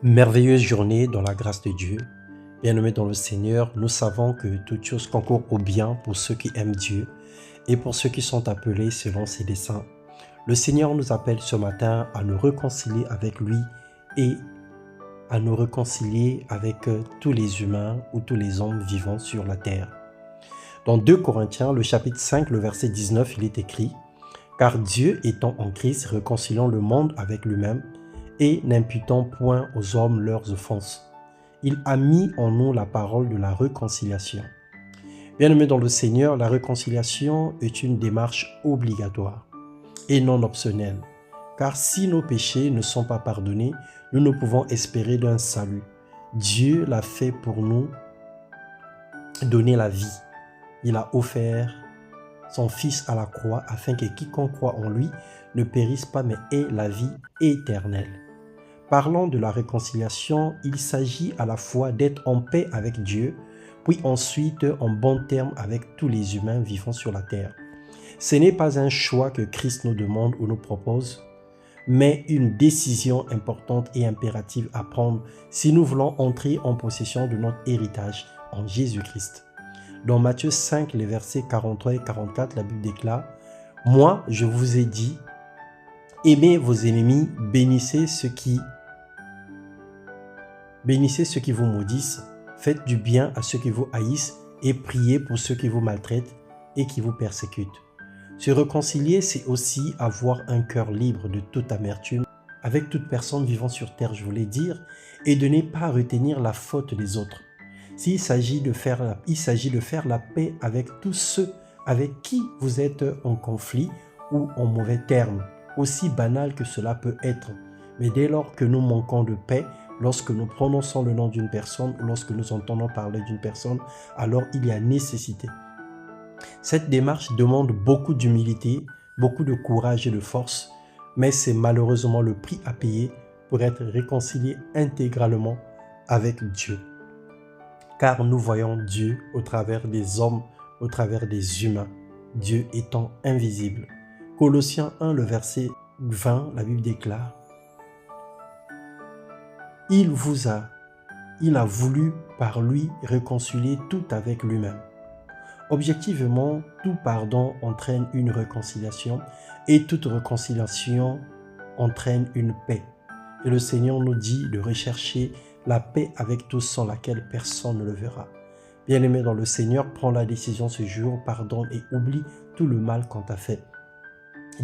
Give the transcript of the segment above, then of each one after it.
Merveilleuse journée dans la grâce de Dieu. Bien-aimés dans le Seigneur, nous savons que toutes choses concourent au bien pour ceux qui aiment Dieu et pour ceux qui sont appelés selon ses desseins. Le Seigneur nous appelle ce matin à nous réconcilier avec lui et à nous réconcilier avec tous les humains ou tous les hommes vivant sur la terre. Dans 2 Corinthiens, le chapitre 5, le verset 19, il est écrit « Car Dieu étant en Christ, réconciliant le monde avec lui-même, et n'imputant point aux hommes leurs offenses. Il a mis en nous la parole de la réconciliation. » Bien-aimés dans le Seigneur, la réconciliation est une démarche obligatoire et non optionnelle. Car si nos péchés ne sont pas pardonnés, nous ne pouvons espérer d'un salut. Dieu l'a fait pour nous donner la vie. Il a offert son Fils à la croix afin que quiconque croit en lui ne périsse pas mais ait la vie éternelle. Parlant de la réconciliation, il s'agit à la fois d'être en paix avec Dieu, puis ensuite en bon terme avec tous les humains vivant sur la terre. Ce n'est pas un choix que Christ nous demande ou nous propose, mais une décision importante et impérative à prendre si nous voulons entrer en possession de notre héritage en Jésus-Christ. Dans Matthieu 5, les versets 43 et 44, la Bible déclare « Moi, je vous ai dit, aimez vos ennemis, bénissez ceux qui vous maudissent, faites du bien à ceux qui vous haïssent et priez pour ceux qui vous maltraitent et qui vous persécutent. » Se réconcilier, c'est aussi avoir un cœur libre de toute amertume avec toute personne vivant sur terre, je voulais dire, et de ne pas retenir la faute des autres. Il s'agit de faire la paix avec tous ceux avec qui vous êtes en conflit ou en mauvais termes, aussi banal que cela peut être. Mais dès lors que nous manquons de paix, lorsque nous prononçons le nom d'une personne ou lorsque nous entendons parler d'une personne, alors il y a nécessité. Cette démarche demande beaucoup d'humilité, beaucoup de courage et de force, mais c'est malheureusement le prix à payer pour être réconcilié intégralement avec Dieu. Car nous voyons Dieu au travers des hommes, au travers des humains, Dieu étant invisible. Colossiens 1, le verset 20, la Bible déclare « Il a voulu par lui réconcilier tout avec lui-même. » Objectivement, tout pardon entraîne une réconciliation et toute réconciliation entraîne une paix. Et le Seigneur nous dit de rechercher la paix avec tous sans laquelle personne ne le verra. Bien-aimé dans le Seigneur, prends la décision ce jour, pardonne et oublie tout le mal qu'on t'a fait.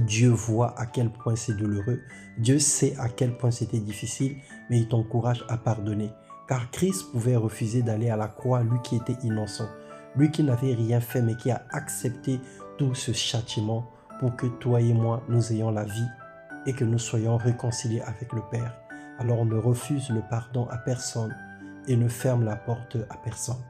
Dieu voit à quel point c'est douloureux, Dieu sait à quel point c'était difficile, mais il t'encourage à pardonner. Car Christ pouvait refuser d'aller à la croix, lui qui était innocent, lui qui n'avait rien fait mais qui a accepté tout ce châtiment pour que toi et moi nous ayons la vie et que nous soyons réconciliés avec le Père. Alors ne refuse le pardon à personne et ne ferme la porte à personne.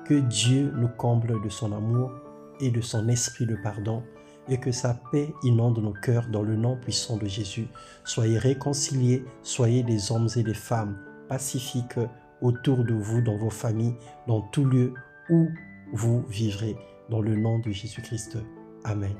Que Dieu nous comble de son amour et de son esprit de pardon et que sa paix inonde nos cœurs dans le nom puissant de Jésus. Soyez réconciliés, soyez des hommes et des femmes pacifiques autour de vous, dans vos familles, dans tout lieu où vous vivrez, dans le nom de Jésus-Christ. Amen.